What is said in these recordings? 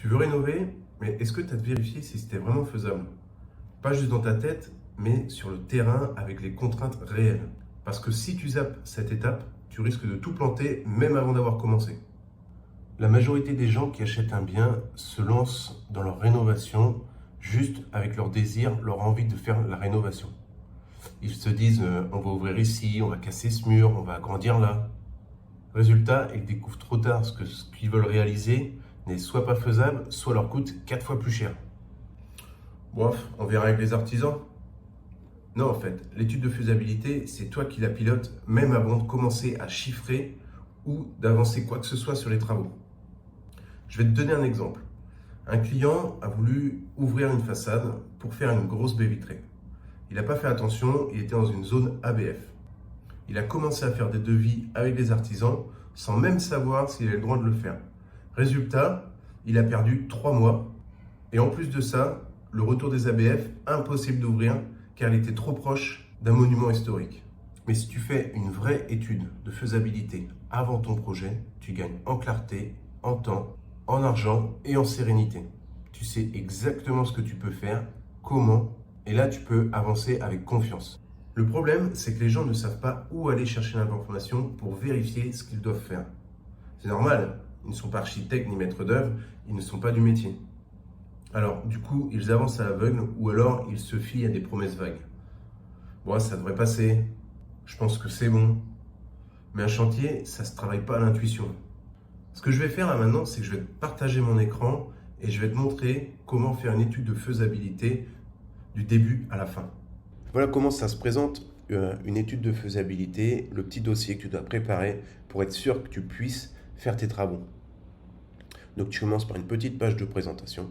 Tu veux rénover, mais est-ce que tu as vérifié si c'était vraiment faisable? Pas juste dans ta tête, mais sur le terrain avec les contraintes réelles. Parce que si tu zappes cette étape, tu risques de tout planter même avant d'avoir commencé. La majorité des gens qui achètent un bien se lancent dans leur rénovation juste avec leur désir, leur envie de faire la rénovation. Ils se disent on va ouvrir ici, on va casser ce mur, on va agrandir là. Résultat, ils découvrent trop tard ce qu'ils veulent réaliser n'est soit pas faisable, soit leur coûte 4 fois plus cher. Bref, on verra avec les artisans. Non, en fait, l'étude de faisabilité, c'est toi qui la pilotes, même avant de commencer à chiffrer ou d'avancer quoi que ce soit sur les travaux. Je vais te donner un exemple. Un client a voulu ouvrir une façade pour faire une grosse baie vitrée. Il n'a pas fait attention, il était dans une zone ABF. Il a commencé à faire des devis avec des artisans sans même savoir s'il avait le droit de le faire. Résultat, il a perdu 3 mois. Et en plus de ça, le retour des ABF, impossible d'ouvrir car il était trop proche d'un monument historique. Mais si tu fais une vraie étude de faisabilité avant ton projet, tu gagnes en clarté, en temps, en argent et en sérénité. Tu sais exactement ce que tu peux faire, comment, et là tu peux avancer avec confiance. Le problème, c'est que les gens ne savent pas où aller chercher l'information pour vérifier ce qu'ils doivent faire. C'est normal, ils ne sont pas architectes ni maîtres d'œuvre, ils ne sont pas du métier. Alors, du coup, ils avancent à l'aveugle ou alors ils se fient à des promesses vagues. Bon, ça devrait passer, je pense que c'est bon. Mais un chantier, ça ne se travaille pas à l'intuition. Ce que je vais faire là maintenant, c'est que je vais te partager mon écran et je vais te montrer comment faire une étude de faisabilité du début à la fin. Voilà comment ça se présente, une étude de faisabilité, le petit dossier que tu dois préparer pour être sûr que tu puisses faire tes travaux. Donc tu commences par une petite page de présentation.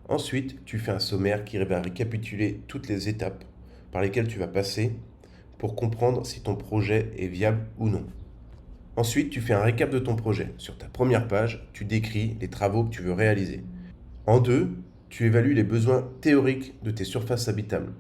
Ensuite, tu fais un sommaire qui va récapituler toutes les étapes par lesquelles tu vas passer pour comprendre si ton projet est viable ou non. Ensuite, tu fais un récap de ton projet. Sur ta première page, tu décris les travaux que tu veux réaliser. En 2, tu évalues les besoins théoriques de tes surfaces habitables.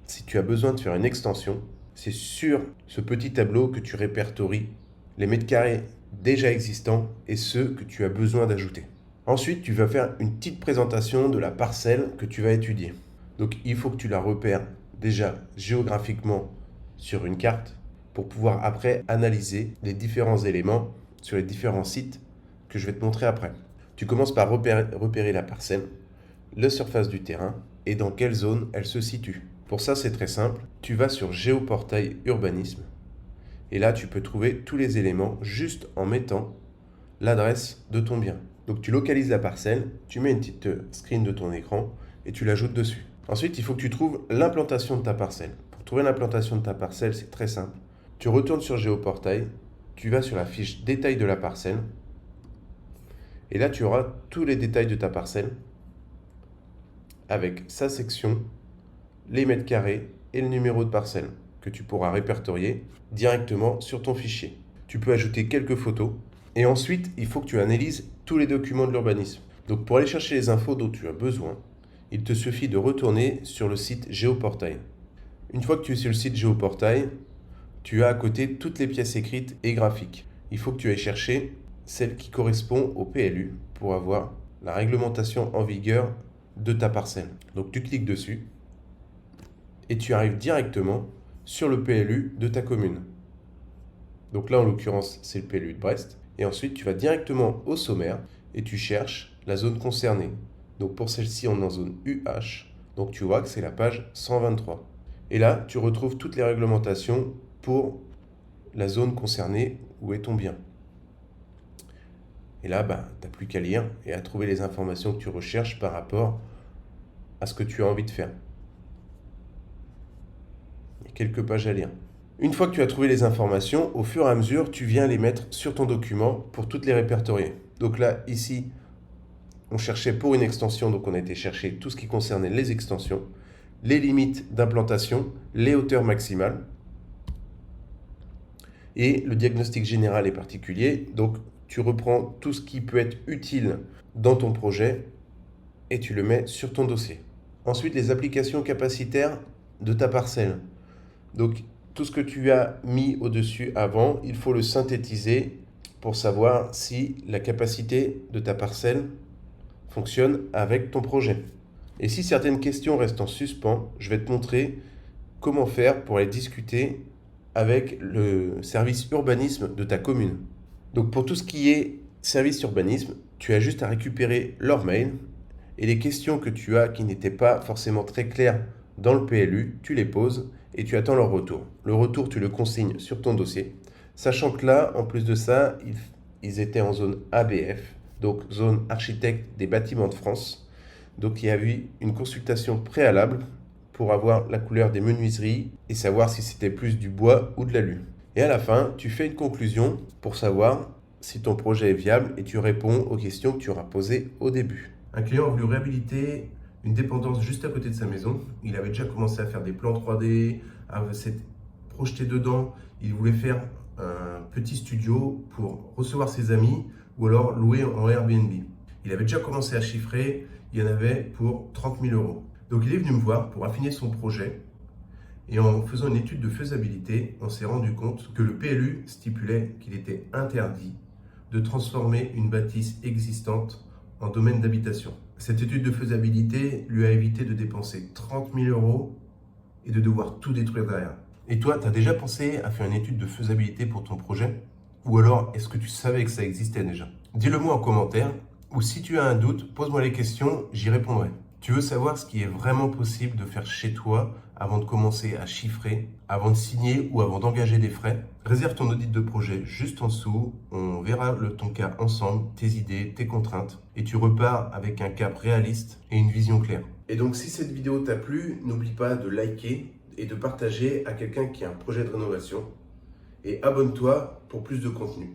Si tu as besoin de faire une extension, c'est sur ce petit tableau que tu répertories les mètres carrés déjà existants et ceux que tu as besoin d'ajouter. Ensuite, tu vas faire une petite présentation de la parcelle que tu vas étudier. Donc, il faut que tu la repères déjà géographiquement sur une carte pour pouvoir après analyser les différents éléments sur les différents sites que je vais te montrer après. Tu commences par repérer la parcelle, la surface du terrain et dans quelle zone elle se situe. Pour ça, c'est très simple. Tu vas sur Géoportail Urbanisme et là, tu peux trouver tous les éléments juste en mettant l'adresse de ton bien. Donc tu localises la parcelle, tu mets une petite screen de ton écran et tu l'ajoutes dessus. Ensuite, il faut que tu trouves l'implantation de ta parcelle. Pour trouver l'implantation de ta parcelle, c'est très simple. Tu retournes sur Géoportail, tu vas sur la fiche détail de la parcelle et là, tu auras tous les détails de ta parcelle avec sa section, les mètres carrés et le numéro de parcelle que tu pourras répertorier directement sur ton fichier. Tu peux ajouter quelques photos. Et ensuite, il faut que tu analyses tous les documents de l'urbanisme. Donc pour aller chercher les infos dont tu as besoin, il te suffit de retourner sur le site Géoportail. Une fois que tu es sur le site Géoportail, tu as à côté toutes les pièces écrites et graphiques. Il faut que tu ailles chercher celle qui correspond au PLU pour avoir la réglementation en vigueur de ta parcelle. Donc tu cliques dessus et tu arrives directement sur le PLU de ta commune. Donc là, en l'occurrence, c'est le PLU de Brest. Et ensuite, tu vas directement au sommaire et tu cherches la zone concernée. Donc pour celle-ci, on est en zone UH. Donc tu vois que c'est la page 123. Et là, tu retrouves toutes les réglementations pour la zone concernée où est ton bien. Et là, tu n'as plus qu'à lire et à trouver les informations que tu recherches par rapport à ce que tu as envie de faire. Il y a quelques pages à lire. Une fois que tu as trouvé les informations, au fur et à mesure, tu viens les mettre sur ton document pour toutes les répertorier. Donc là, ici, on cherchait pour une extension, donc on a été chercher tout ce qui concernait les extensions, les limites d'implantation, les hauteurs maximales et le diagnostic général et particulier. Donc tu reprends tout ce qui peut être utile dans ton projet et tu le mets sur ton dossier. Ensuite, les applications capacitaires de ta parcelle. Donc tout ce que tu as mis au-dessus avant, il faut le synthétiser pour savoir si la capacité de ta parcelle fonctionne avec ton projet. Et si certaines questions restent en suspens, je vais te montrer comment faire pour aller discuter avec le service urbanisme de ta commune. Donc pour tout ce qui est service urbanisme, tu as juste à récupérer leur mail et les questions que tu as qui n'étaient pas forcément très claires dans le PLU, tu les poses et tu attends leur retour. Le retour, tu le consignes sur ton dossier, sachant que là, en plus de ça, ils étaient en zone ABF, donc zone architecte des bâtiments de France. Donc il y a eu une consultation préalable pour avoir la couleur des menuiseries et savoir si c'était plus du bois ou de l'alu. Et à la fin, tu fais une conclusion pour savoir si ton projet est viable et tu réponds aux questions que tu auras posées au début. Un client a voulu réhabiliter une dépendance juste à côté de sa maison. Il avait déjà commencé à faire des plans 3D, à s'être projeté dedans. Il voulait faire un petit studio pour recevoir ses amis ou alors louer en Airbnb. Il avait déjà commencé à chiffrer, il y en avait pour 30 000 euros. Donc il est venu me voir pour affiner son projet et en faisant une étude de faisabilité, on s'est rendu compte que le PLU stipulait qu'il était interdit de transformer une bâtisse existante en domaine d'habitation. Cette étude de faisabilité lui a évité de dépenser 30 000 euros et de devoir tout détruire derrière. Et toi, tu as déjà pensé à faire une étude de faisabilité pour ton projet? Ou alors, est-ce que tu savais que ça existait déjà? Dis-le moi en commentaire, ou si tu as un doute, pose-moi les questions, j'y répondrai. Tu veux savoir ce qui est vraiment possible de faire chez toi avant de commencer à chiffrer, avant de signer ou avant d'engager des frais? Réserve ton audit de projet juste en dessous, on verra ton cas ensemble, tes idées, tes contraintes, et tu repars avec un cap réaliste et une vision claire. Et donc si cette vidéo t'a plu, n'oublie pas de liker et de partager à quelqu'un qui a un projet de rénovation, et abonne-toi pour plus de contenu.